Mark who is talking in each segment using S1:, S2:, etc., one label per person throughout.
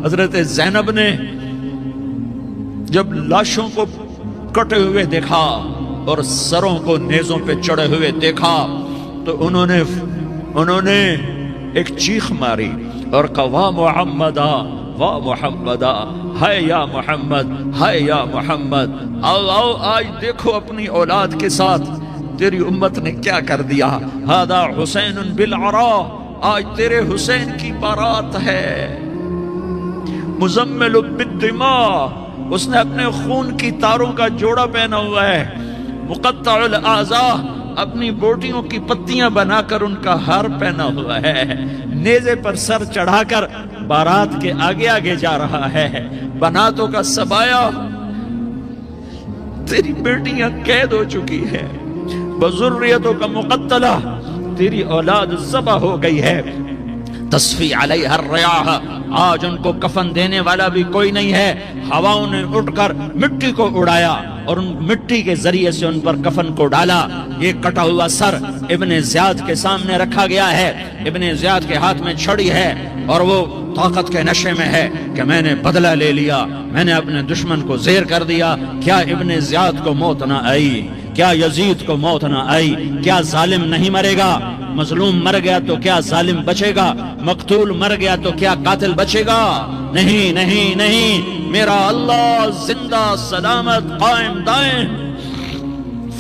S1: حضرت زینب نے جب لاشوں کو کٹے ہوئے دیکھا اور سروں کو نیزوں پہ چڑھے ہوئے دیکھا تو انہوں نے ایک چیخ ماری اور کہا واہ محمدا واہ محمدا، ہائے یا محمد، ہائے یا محمد، آؤ آؤ آج دیکھو اپنی اولاد کے ساتھ تیری امت نے کیا کر دیا۔ ہذا حسین بالعراء، آج تیرے حسین کی بارات ہے۔ مزمل بالدماء، اس نے اپنے خون کی تاروں کا جوڑا پہنا ہوا ہے۔ مقطع الاعضاء، اپنی بوٹیوں کی پتیاں بنا کر ان کا ہار پہنا ہوا ہے۔ نیزے پر سر چڑھا کر بارات کے آگے آگے جا رہا ہے۔ بناتوں کا سبایا، تیری بیٹیاں قید ہو چکی ہے، بذریتوں کا مقتلہ، تیری اولاد ذبح ہو گئی ہے۔ تصفی علیہ الریاح، آج ان کو کفن دینے والا بھی کوئی نہیں ہے۔ ہواؤں نے اٹھ کر مٹی کو اڑایا اور ان مٹی کے ذریعے سے ان پر کفن کو ڈالا۔ یہ کٹا ہوا سر ابن زیاد کے سامنے رکھا گیا ہے۔ ابن زیاد کے ہاتھ میں چھڑی ہے اور وہ طاقت کے نشے میں ہے کہ میں نے بدلہ لے لیا، میں نے اپنے دشمن کو زیر کر دیا۔ کیا ابن زیاد کو موت نہ آئی؟ کیا یزید کو موت نہ آئی؟ کیا ظالم نہیں مرے گا؟ مظلوم مر گیا تو کیا ظالم بچے گا؟ مقتول مر گیا تو کیا قاتل بچے گا؟ نہیں نہیں نہیں، میرا اللہ زندہ سلامت قائم دائم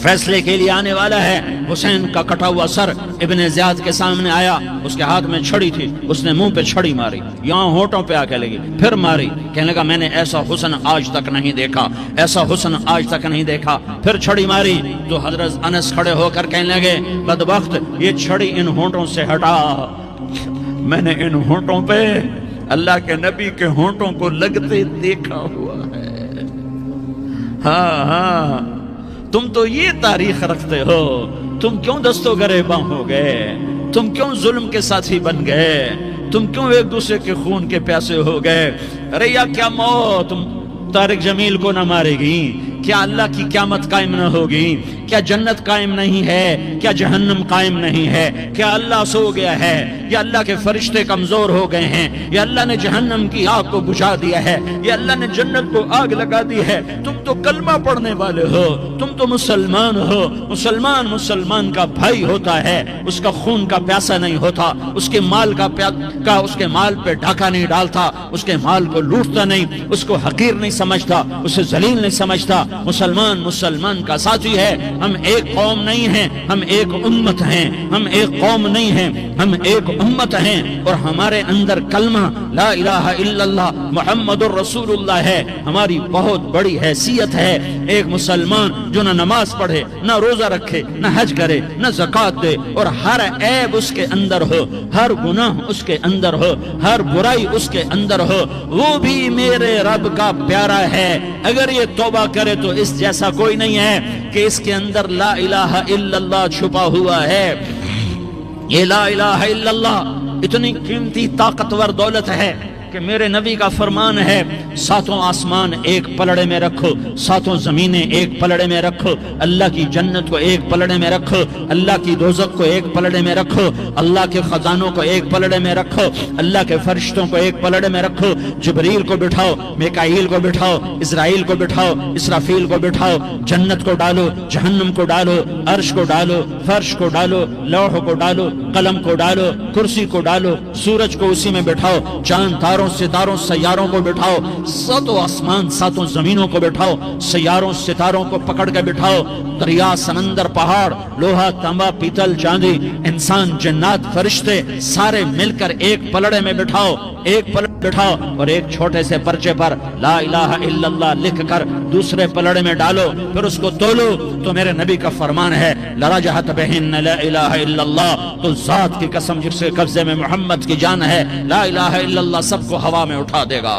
S1: فیصلے کے لیے آنے والا ہے۔ حسین کا کٹا ہوا سر ابن زیاد کے سامنے آیا، اس کے ہاتھ میں چھڑی تھی، اس نے منہ پہ چھڑی ماری، یہاں ہونٹوں پہ آ کے لگی، پھر ماری، کہنے لگا میں نے ایسا حسن آج تک نہیں دیکھا، ایسا حسن آج تک نہیں دیکھا، پھر چھڑی ماری تو حضرت انس کھڑے ہو کر کہنے لگے بدبخت، یہ چھڑی ان ہونٹوں سے ہٹا، میں نے ان ہونٹوں پہ اللہ کے نبی کے ہونٹوں کو لگتے دیکھا ہوا ہے۔ ہاں ہاں، تم تو یہ تاریخ رکھتے ہو، تم کیوں دستوں گریباں ہو گئے؟ تم کیوں ظلم کے ساتھی بن گئے؟ تم کیوں ایک دوسرے کے خون کے پیاسے ہو گئے؟ ارے یا کیا موت طارق جمیل کو نہ مارے گی؟ کیا اللہ کی قیامت قائم نہ ہوگی؟ کیا جنت قائم نہیں ہے؟ کیا جہنم قائم نہیں ہے؟ کیا اللہ سو گیا ہے؟ یا اللہ کے فرشتے کمزور ہو گئے ہیں؟ یا اللہ نے جہنم کی آگ کو بجھا دیا ہے؟ یا اللہ نے جنت کو آگ لگا دی ہے؟ تم تو کلمہ پڑھنے والے ہو، تم تو مسلمان ہو۔ مسلمان مسلمان کا بھائی ہوتا ہے، اس کا خون کا پیاسا نہیں ہوتا، اس کے مال اس کے مال پہ ڈاکہ نہیں ڈالتا، اس کے مال کو لوٹتا نہیں، اس کو حقیر نہیں سمجھتا، اسے ذلیل نہیں سمجھتا۔ مسلمان مسلمان کا ساتھی ہے۔ ہم ایک قوم نہیں ہیں، ہم ایک امت ہیں، ہم ایک قوم نہیں ہیں، ہم ایک امت ہیں، اور ہمارے اندر کلمہ لا الہ الا اللہ محمد الرسول اللہ ہے، ہماری بہت بڑی حیثیت ہے۔ ایک مسلمان جو نہ نماز پڑھے، نہ روزہ رکھے، نہ حج کرے، نہ زکوٰۃ دے، اور ہر عیب اس کے اندر ہو، ہر گناہ اس کے اندر ہو، ہر برائی اس کے اندر ہو، وہ بھی میرے رب کا پیارا ہے۔ اگر یہ توبہ کرے تو اس جیسا کوئی نہیں ہے کہ اس کے اندر لا الہ الا اللہ چھپا ہوا ہے۔ یہ لا الہ الا اللہ اتنی قیمتی طاقتور دولت ہے کہ میرے نبی کا فرمان ہے، ساتوں آسمان ایک پلڑے میں رکھو، ساتوں زمینیں ایک پلڑے میں رکھو، اللہ کی جنت کو ایک پلڑے میں رکھو، اللہ کی دوزخ کو ایک پلڑے میں رکھو، اللہ کے خزانوں کو ایک پلڑے میں رکھو، اللہ کے فرشتوں کو ایک پلڑے میں رکھو، جبریل کو بٹھاؤ، میکائیل کو بٹھاؤ، اسرائیل کو بٹھاؤ، اسرافیل کو بٹھاؤ، جنت کو ڈالو، جہنم کو ڈالو، عرش کو ڈالو، فرش کو ڈالو، لوح کو ڈالو، قلم کو ڈالو، کرسی کو ڈالو، سورج کو اسی میں بٹھاؤ، چاند تاروں ستاروں سیاروں کو بٹھاؤ، ساتوں آسمان ساتوں زمینوں کو بٹھاؤ، سیاروں ستاروں کو پکڑ کے بٹھاؤ، دریا سمندر پہاڑ لوہا تانبا پیتل چاندی انسان جنات فرشتے سارے مل کر ایک پلڑے میں بٹھاؤ، ایک پلڑے بٹھاؤ، اور ایک چھوٹے سے پرچے پر لا الہ الا اللہ لکھ کر دوسرے پلڑے میں ڈالو، پھر اس کو تولو تو میرے نبی کا فرمان ہے لرجحت بہن لا الہ الا اللہ، تو ذات کی قسم جس کے قبضے میں محمد کی جان ہے، لا الہ الا اللہ سب کو ہوا میں اٹھا دے گا۔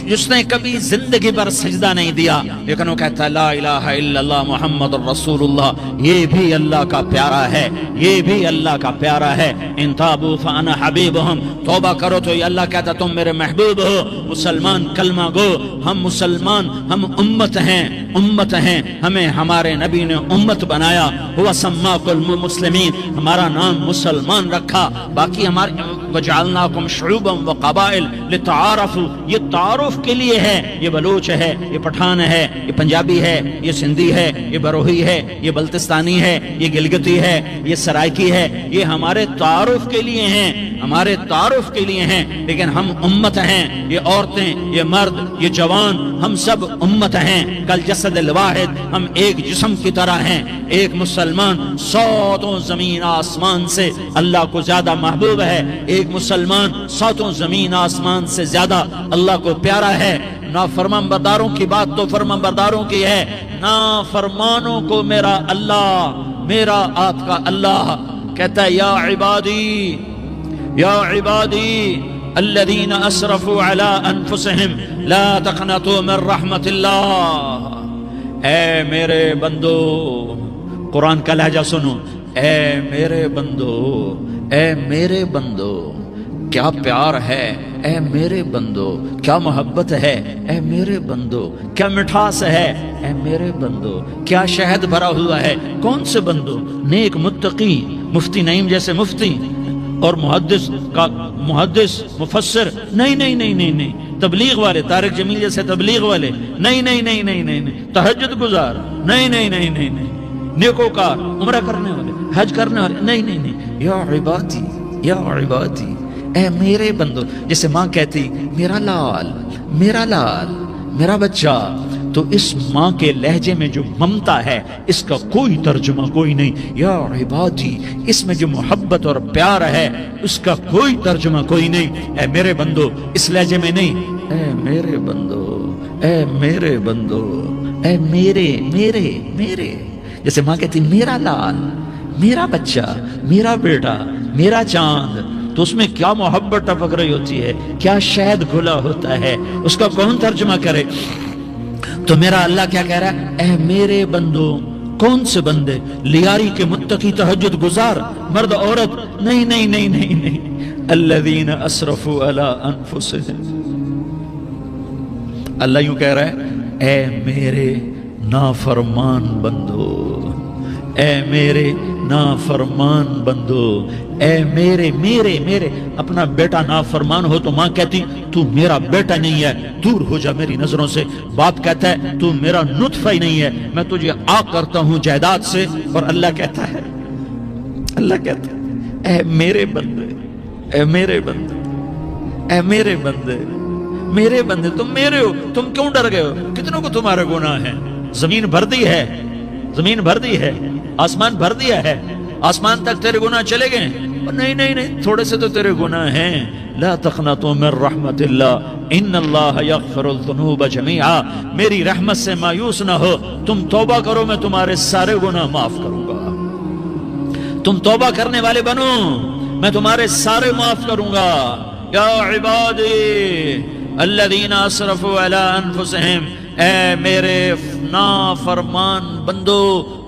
S1: جس نے کبھی زندگی پر سجدہ نہیں دیا لیکن وہ کہتا ہے لا الہ الا اللہ محمد الرسول اللہ، یہ بھی اللہ کا پیارا ہے، یہ بھی اللہ کا پیارا ہے۔ ان تابوا فانا حبیبہم، توبہ کرو تو یہ اللہ کہتا تم میرے محبوب ہو۔ مسلمان کلمہ گو، ہم مسلمان، ہم امت ہیں، امت ہیں، ہمیں ہمارے نبی نے امت بنایا، ہوا سماکم المسلمین، ہمارا نام مسلمان رکھا، باقی ہمارے وجعلناکم شعوبا وقبائل لتعارفوا، یہ تعارف کے لیے ہے، یہ بلوچ ہے، یہ پٹھان ہے، یہ پنجابی ہے، یہ سندھی ہے، یہ بروہی ہے، یہ بلتستانی ہے، یہ گلگتی ہے، یہ سرائکی ہے، یہ ہمارے تعارف کے لیے ہیں، ہمارے تعارف کے لیے ہیں، لیکن ہم امت ہیں، یہ عورتیں، یہ مرد، یہ جوان، ہم سب امت ہیں، کل جسد الواحد، ہم ایک جسم کی طرح ہیں۔ ایک مسلمان ساتوں زمین آسمان سے اللہ کو زیادہ محبوب ہے، ایک مسلمان ساتوں زمین آسمان سے زیادہ اللہ کو پیارا ہے۔ نافرمان برداروں کی بات تو فرمان برداروں کی ہے، نافرمانوں کو میرا اللہ، میرا آپ کا اللہ کہتا ہے یا عبادی، یا عبادی الذین اسرفوا علی انفسہم لا تقنطوا من رحمت اللہ، اے میرے بندو، قرآن کا لہجہ سنو، اے میرے بندو، اے میرے بندو، کیا پیار ہے، اے میرے بندو، کیا محبت ہے، اے میرے بندو، کیا مٹھاس ہے، اے میرے بندو، کیا شہد بھرا ہوا ہے۔ کون سے بندو؟ نیک متقی، مفتی نعیم جیسے مفتی اور محدث مفسر، نہیں نہیں نہیں نہیں نہیں، تبلیغ والے، طارق جمیل جیسے تبلیغ والے، نہیں نہیں نہیں نہیں نہیں، تہجد گزار، نہیں نہیں نہیں نہیں نہیں، نیکوکار، عمرہ کرنے والے، حج کرنے والے، نہیں نہیں نہیں، یا عبادی، یا عبادی، اے میرے بندو۔ جیسے ماں کہتی میرا لال، میرا لال، میرا بچہ، تو اس ماں کے لہجے میں جو ممتا ہے اس کا کوئی ترجمہ کوئی نہیں۔ یا عبادی، اس میں جو محبت اور پیار ہے اس کا کوئی ترجمہ کوئی نہیں۔ اے میرے بندو، اس لہجے میں نہیں، اے میرے بندو، اے میرے بندو، اے میرے میرے میرے۔ جیسے ماں کہتی میرا لال، میرا بچہ، میرا بیٹا، میرا چاند، تو اس میں کیا محبت ٹپک رہی ہوتی ہے، کیا شہد گھلا ہوتا ہے، اس کا کون ترجمہ کرے؟ تو میرا اللہ کیا کہہ رہا ہے؟ اے میرے بندو، کون سے بندے؟ لیاری کے متقی، تہجد گزار، مرد عورت، نہیں نہیں نہیں نہیں نہیں، الذین اسرفوا علی انفسہم۔ اللہ یوں کہہ رہا ہے اے میرے نافرمان بندو، اے میرے نافرمان بندو، اے میرے میرے میرے۔ اپنا بیٹا نافرمان ہو تو ماں کہتی تو میرا بیٹا نہیں ہے، دور ہو جا میری نظروں سے۔ باپ کہتا ہے تو میرا نطفہ ہی نہیں ہے، میں تجھے عاق کرتا ہوں جائیداد سے۔ اور اللہ کہتا ہے، اللہ کہتا ہے اے میرے بندے، اے میرے بندے، اے میرے بندے، میرے بندے، تم میرے ہو، تم کیوں ڈر گئے ہو؟ کتنوں کو تمہارے گناہ ہیں؟ زمین بھر دی ہے، زمین بھر دی ہے، آسمان بھر دیا ہے، آسمان تک تیرے گناہ چلے گئے؟ نہیں نہیں نہیں، تھوڑے سے تو تیرے گناہ ہیں۔ لا تقنطوا من رحمت اللہ ان اللہ یغفر الذنوب جميعا، میری رحمت سے مایوس نہ ہو، تم توبہ کرو، میں تمہارے سارے گناہ معاف کروں گا۔ تم توبہ کرنے والے بنو، میں تمہارے سارے معاف کروں گا۔ یا عبادی الذین اسرفوا علی انفسہم، اے میرے نافرمان بندو،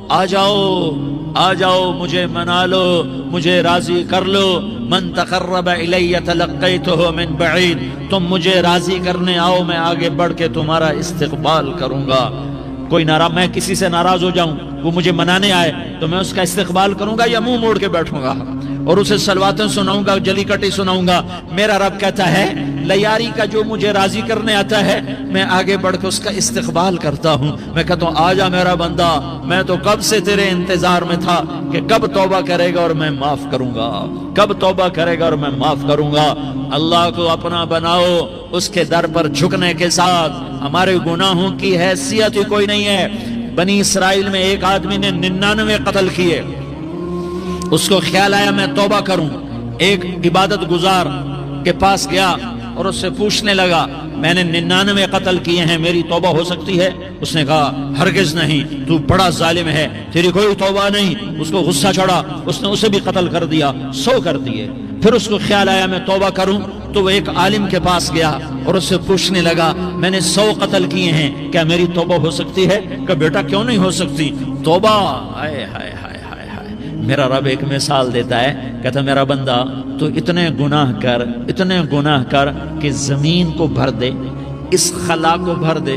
S1: آ جاؤ، آ جاؤ، مجھے منا لو، مجھے راضی کر لو۔ من تقرب الی تلقیتہ من بعید، تم مجھے راضی کرنے آؤ، میں آگے بڑھ کے تمہارا استقبال کروں گا۔ کوئی ناراض، میں کسی سے ناراض ہو جاؤں، وہ مجھے منانے آئے تو میں اس کا استقبال کروں گا یا منہ موڑ کے بیٹھوں گا اور اسے صلواتیں سناؤں گا، جلی کٹی سناؤں گا؟ میرا رب کہتا ہے لیاری کا جو مجھے راضی کرنے آتا ہے میں آگے بڑھ کے اس کا استقبال کرتا ہوں۔ میں کہتا ہوں آ جا میرا بندہ، میں تو کب سے تیرے انتظار میں تھا کہ کب توبہ کرے گا اور میں معاف کروں گا، کب توبہ کرے گا اور میں معاف کروں گا۔ اللہ کو اپنا بناؤ، اس کے در پر جھکنے کے ساتھ ہمارے گناہوں کی حیثیت ہی کوئی نہیں ہے۔ بنی اسرائیل میں ایک آدمی نے 99 قتل کیے، اس کو خیال آیا میں توبہ کروں، ایک عبادت گزار کے پاس گیا اور اس سے پوچھنے لگا میں نے 99 قتل کیے ہیں، میری توبہ ہو سکتی ہے؟ اس نے کہا ہرگز نہیں، تو بڑا ظالم ہے، تیری کوئی توبہ نہیں۔ اس کو غصہ چڑھا، اس نے اسے بھی قتل کر دیا، 100 کر دیے۔ پھر اس کو خیال آیا میں توبہ کروں، تو وہ ایک عالم کے پاس گیا اور اس سے پوچھنے لگا میں نے 100 قتل کیے ہیں، کیا میری توبہ ہو سکتی ہے؟ کہ بیٹا کیوں نہیں ہو سکتی توبہ؟ ہائے ہائے ہائے ہائے ہائے۔ میرا رب ایک مثال دیتا ہے، کہتا میرا بندہ تو اتنے گناہ کر، اتنے گناہ کر کہ زمین کو بھر دے، اس خلا کو بھر دے،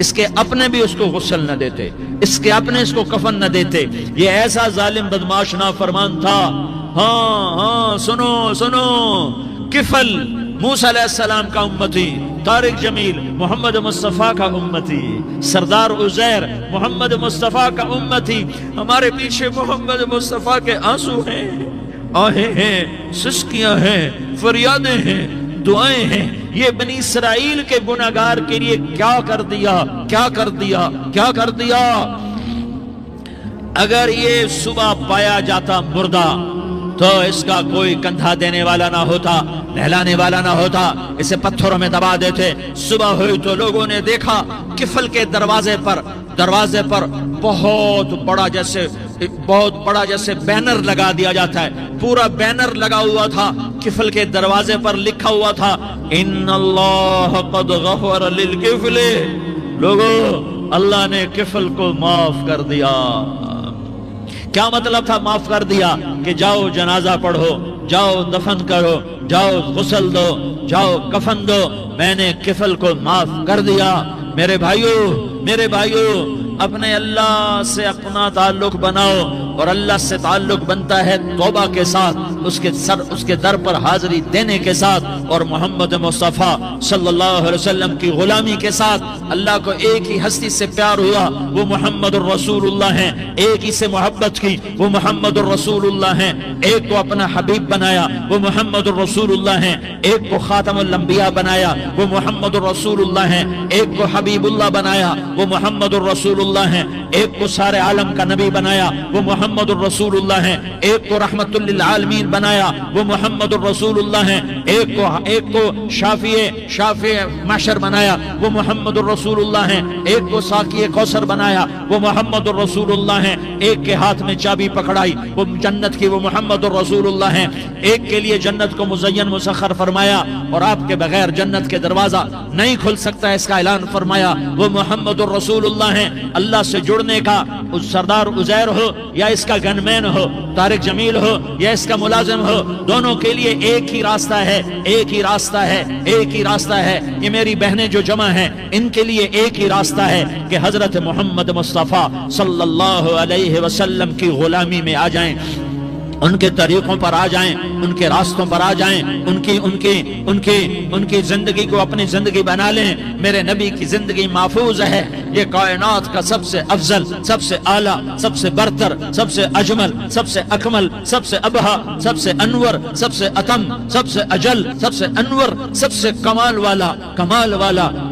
S1: اس کے اپنے بھی اس کو غسل نہ دیتے، اس کے اپنے اس کو کفن نہ دیتے. یہ ایسا ظالم بدماش نافرمان تھا. ہاں سنو سنو، کفل موسیٰ علیہ السلام کا امتی، طارق جمیل محمد مصطفیٰ کا امتی، سردار عزیر محمد مصطفیٰ کا امتی. ہمارے پیچھے محمد مصطفیٰ کے آنسو ہیں، آہیں ہیں، سسکیاں ہیں، فریادیں ہیں، دعائیں ہیں. یہ بنی اسرائیل کے گناہگار کے لیے کیا کر دیا، کیا کر دیا، کیا کر دیا. اگر یہ صبح پایا جاتا مردہ تو اس کا کوئی کندھا دینے والا نہ ہوتا، نہلانے والا نہ ہوتا، اسے پتھروں میں دبا دیتے. صبح ہوئی تو لوگوں نے دیکھا کفل کے دروازے پر بہت بڑا جیسے بینر لگا دیا جاتا ہے، پورا بینر لگا ہوا تھا. کفل کے دروازے پر لکھا ہوا تھا ان اللہ قد غفر للکفل. لوگو، اللہ نے کفل کو معاف کر دیا. کیا مطلب تھا معاف کر دیا؟ کہ جاؤ جنازہ پڑھو، جاؤ دفن کرو، جاؤ غسل دو، جاؤ کفن دو، میں نے کفل کو معاف کر دیا. میرے بھائیو اپنے اللہ سے اپنا تعلق بناؤ، اور اللہ سے تعلق بنتا ہے توبہ کے ساتھ، اس کے در پر حاضری دینے کے ساتھ، اور محمد مصطفیٰ صلی اللہ علیہ وسلم کی غلامی کے ساتھ. اللہ کو ایک ہی ہستی سے پیار ہوا، وہ محمد الرسول اللہ ہیں. ایک ہی سے محبت کی، وہ محمد الرسول اللہ ہیں. ایک کو اپنا حبیب بنایا، وہ محمد الرسول اللہ ہیں. ایک کو خاتم الانبیاء بنایا، وہ محمد الرسول اللہ ہیں. ایک کو حبیب اللہ بنایا، وہ محمد الرسول اللہ ہیں. ایک کو سارے عالم کا نبی بنایا، وہ محمد الرسول اللہ ہیں. ایک کو رحمت للعالمین بنایا، وہ محمد الرسول اللہ ہیں. ایک کو شافع محشر بنایا، وہ محمد الرسول اللہ ہیں. ایک کو ساقی کوثر بنایا، وہ محمد الرسول اللہ ہیں. ایک کے ہاتھ میں چابی پکڑائی، وہ جنت کی، وہ محمد الرسول اللہ ہیں. ایک کے لیے جنت کو مزین مسخر فرمایا، اور آپ کے بغیر جنت کے دروازہ نہیں کھل سکتا، اس کا اعلان فرمایا، وہ محمد الرسول اللہ ہیں. اللہ سے جڑنے کا سردار عزیر ہو یا اس کا گن مین ہو، طارق جمیل ہو یا اس کا ملازم ہو، دونوں کے لیے ایک ہی راستہ ہے، ایک ہی راستہ ہے، ایک ہی راستہ ہے. یہ میری بہنیں جو جمع ہیں، ان کے لیے ایک ہی راستہ ہے کہ حضرت محمد مصطفیٰ صلی اللہ علیہ وسلم کی غلامی میں آ جائیں، ان کے طریقوں پر آ جائیں، ان کے راستوں پر آ جائیں، ان کی زندگی کو اپنی زندگی بنا لیں. میرے نبی کی زندگی محفوظ ہے. یہ کائنات کا سب سے افضل، سب سے اعلیٰ، سب سے برتر، سب سے اجمل، سب سے اکمل، سب سے ابہا، سب سے انور، سب سے اتم، سب سے اجل، سب سے انور، سب سے کمال والا،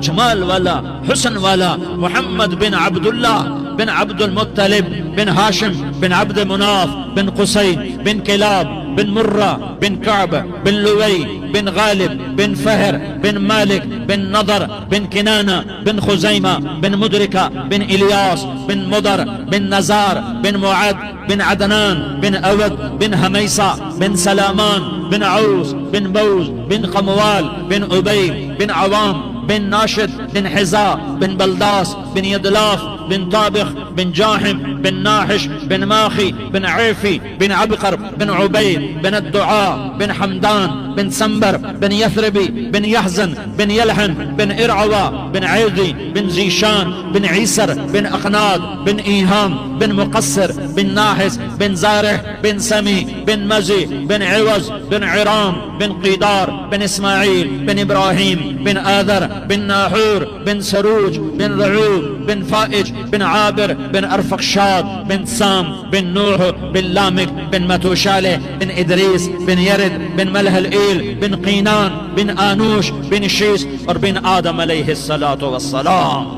S1: جمال والا، حسن والا محمد بن عبداللہ بن عبد المطلب بن ہاشم بن عبد مناف بن قصي بن كلاب بن مرة بن كعب بن لوي بن غالب بن فهر بن مالك بن نضر بن كنانة بن خزيمة بن مدركة بن إلياس بن مضر بن نزار بن معد بن عدنان بن أود بن هميسة بن سلامان بن عوس بن بوز بن قموال بن أبي بن عوام بن ناشد بن حزاء بن بلداس بن يدلاف بن طابخ بن جاحم بن ناحش بن ماخي بن عيفي بن عبقر بن عبيد بن الدعاء بن حمدان بن سنبر بن يثربي بن يحزن بن يلحن بن إرعوى بن عيضي بن زيشان بن عيسر بن أقناد بن إيهام بن مقصر بن ناحس بن زارح بن سمي بن مزي بن عوز بن عرام بن قيدار بن إسماعيل بن إبراهيم بن آذر بن ناحور بن سروج بن رعوب بن فائج بن عابر بن أرفقشاد بن سام بن نوح بن لامك بن متوشالة بن إدريس بن يرد بن ملح الإيل بن قينان بن آنوش بن شيس اور بن آدم علیہ الصلاة والسلام.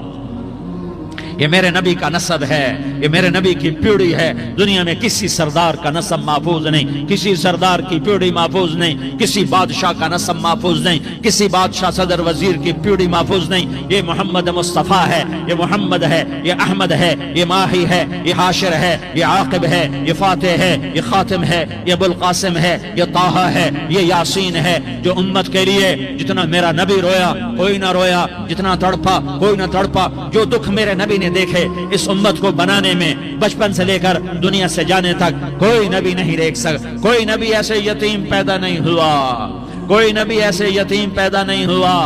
S1: یہ میرے نبی کا نسب ہے، یہ میرے نبی کی پیڑھی ہے. دنیا میں کسی سردار کا نسب محفوظ نہیں، کسی سردار کی پیڑھی محفوظ نہیں، کسی بادشاہ کا نسب محفوظ نہیں، کسی بادشاہ صدر وزیر کی پیڑھی محفوظ نہیں. یہ محمد مصطفیٰ ہے، یہ محمد ہے، یہ احمد ہے، یہ ماہی ہے، یہ حاشر ہے، یہ عاقب ہے، یہ فاتح ہے، یہ خاتم ہے، یہ ابو القاسم ہے، یہ طٰہٰ ہے، یہ یاسین ہے. جو امت کے لیے جتنا میرا نبی رویا کوئی نہ رویا، جتنا تڑپا کوئی نہ تڑپا، جو دکھ میرے نبی نے دیکھے اس امت کو بنانے میں، بچپن سے لے کر دنیا سے جانے تک کوئی نبی نہیں دیکھ سکتا. کوئی نبی ایسے یتیم پیدا نہیں ہوا، کوئی نبی ایسے یتیم پیدا نہیں ہوا.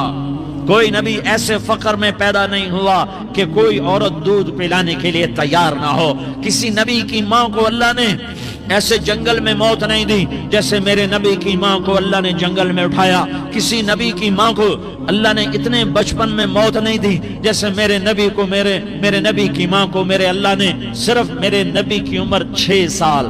S1: کوئی نبی ایسے فقر میں پیدا نہیں ہوا کہ کوئی عورت دودھ پلانے کے لیے تیار نہ ہو. کسی نبی کی ماں کو اللہ نے ایسے جنگل میں موت نہیں دی جیسے میرے نبی کی ماں کو اللہ نے جنگل میں اٹھایا. کسی نبی کی ماں کو اللہ نے اتنے بچپن میں موت نہیں دی جیسے میرے نبی کو میرے نبی کی ماں کو میرے اللہ نے صرف میرے نبی کی عمر 6 سال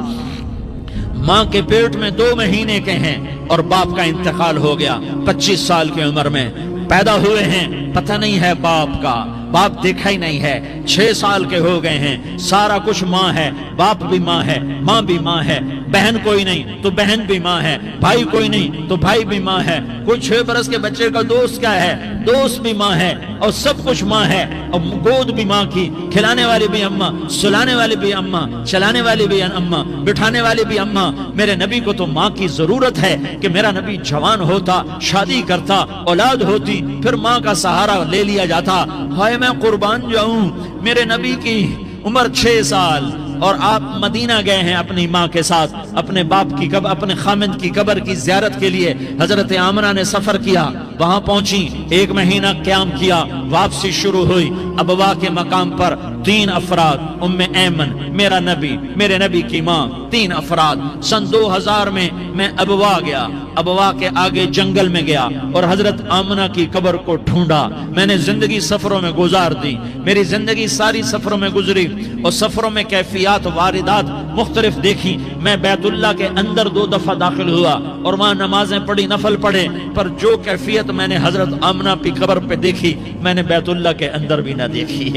S1: ماں کے پیٹ میں 2 مہینے کے ہیں اور باپ کا انتقال ہو گیا 25 سال کی عمر میں پیدا ہوئے ہیں. پتہ نہیں ہے باپ کا، باپ دیکھا ہی نہیں ہے. 6 سال کے ہو گئے ہیں. سارا کچھ ماں ہے، باپ بھی ماں ہے، ماں بھی ماں ہے. بہن کوئی نہیں تو بہن بھی ماں ہے، بھائی کوئی نہیں تو بھائی بھی ماں ہے. کوئی 6 برس کے بچے کا دوست کیا ہے، دوست بھی ماں ہے. اور سب کچھ ماں ہے. اور گود بھی ماں کی، کھلانے والی بھی اماں، سلانے والی بھی اماں، چلانے والی بھی اماں، بٹھانے والی بھی اماں. میرے نبی کو تو ماں کی ضرورت ہے کہ میرا نبی جوان ہوتا، شادی کرتا، اولاد ہوتی، پھر ماں کا سہارا لے لیا جاتا. ہائے میں قربان جاؤں، میرے نبی کی عمر 6 سال اور آپ مدینہ گئے ہیں اپنی ماں کے ساتھ، اپنے باپ کی قبر، اپنے خامند کی قبر کی زیارت کے لیے. حضرت آمنہ نے سفر کیا، وہاں پہنچی، 1 مہینہ قیام کیا، واپسی شروع ہوئی. ابوا کے مقام پر 3 افراد، ام ایمن، میرا نبی، میرے نبی کی ماں، 3 افراد. سن 2000 میں ابوا گیا. ابوا کے آگے جنگل میں گیا اور حضرت آمنہ کی قبر کو ڈھونڈا. میں نے زندگی سفروں میں گزار دی، میری زندگی ساری سفروں میں گزری اور سفروں میں کیفیات واردات مختلف دیکھی. میں بیت اللہ کے اندر 2 دفعہ داخل ہوا اور وہاں نمازیں پڑھی، نفل پڑھے، پر جو کیفیت میں نے حضرت آمنہ کی قبر پہ دیکھی میں نے بیت اللہ کے اندر بھی نہ دیکھی.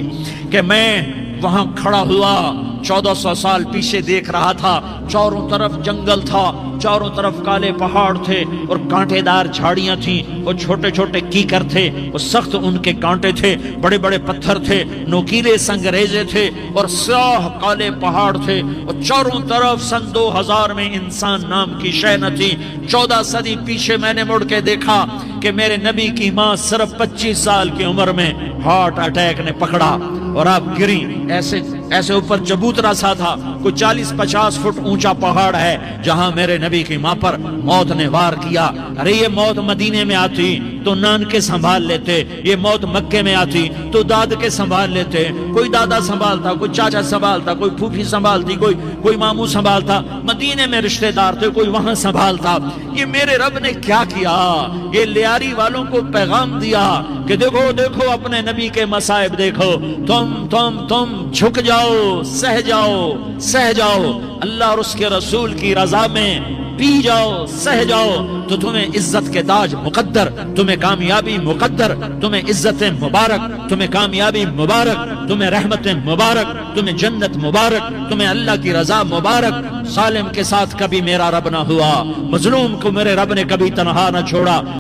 S1: کہ میں وہاں کھڑا ہوا 1400 سال پیچھے دیکھ رہا تھا. چاروں طرف جنگل تھا، چاروں طرف کالے پہاڑ تھے اور کانٹے دار جھاڑیاں تھیں اور چھوٹے چھوٹے کیکر تھے اور سخت ان کے کانٹے تھے، بڑے بڑے پتھر تھے، نوکیلے سنگریزے تھے اور سیاہ کالے پہاڑ تھے. اور چاروں طرف سن 2000 میں انسان نام کی شے نہ تھی. 14 صدی پیچھے میں نے مڑ کے دیکھا کہ میرے نبی کی ماں صرف 25 سال کی عمر میں ہارٹ اٹیک نے پکڑا اور آپ گری. ایسے اوپر چبوترا سا تھا. کوئی 40-50 فٹ اونچا پہاڑ ہے جہاں میرے نبی کی ماں پر موت نے وار کیا. ارے یہ موت مدینے میں آتی تو نان کے سنبھال لیتے، یہ موت مکے میں آتی تو داد کے سنبھال لیتے. کوئی دادا سنبھالتا، کوئی چاچا سنبھالتا، کوئی پھوپھی سنبھالتی، کوئی ماموں سنبھالتا. مدینے میں رشتہ دار تھے، کوئی وہاں سنبھالتا. یہ میرے رب نے کیا کیا؟ یہ لیاری والوں کو پیغام دیا کہ دیکھو دیکھو اپنے نبی کے مصائب دیکھو. تم جھک جاؤ، سہ جاؤ اللہ اور اس کے رسول کی رضا میں، پی جاؤ، سہ جاؤ تو تمہیں عزت کے تاج مقدر، تمہیں کامیابی مقدر، تمہیں عزت مبارک، تمہیں کامیابی مبارک، تمہیں رحمت مبارک، تمہیں جنت مبارک، تمہیں اللہ کی رضا مبارک. ظالم کے ساتھ کبھی میرا رب نہ ہوا، مظلوم کو میرے رب نے کبھی تنہا نہ چھوڑا.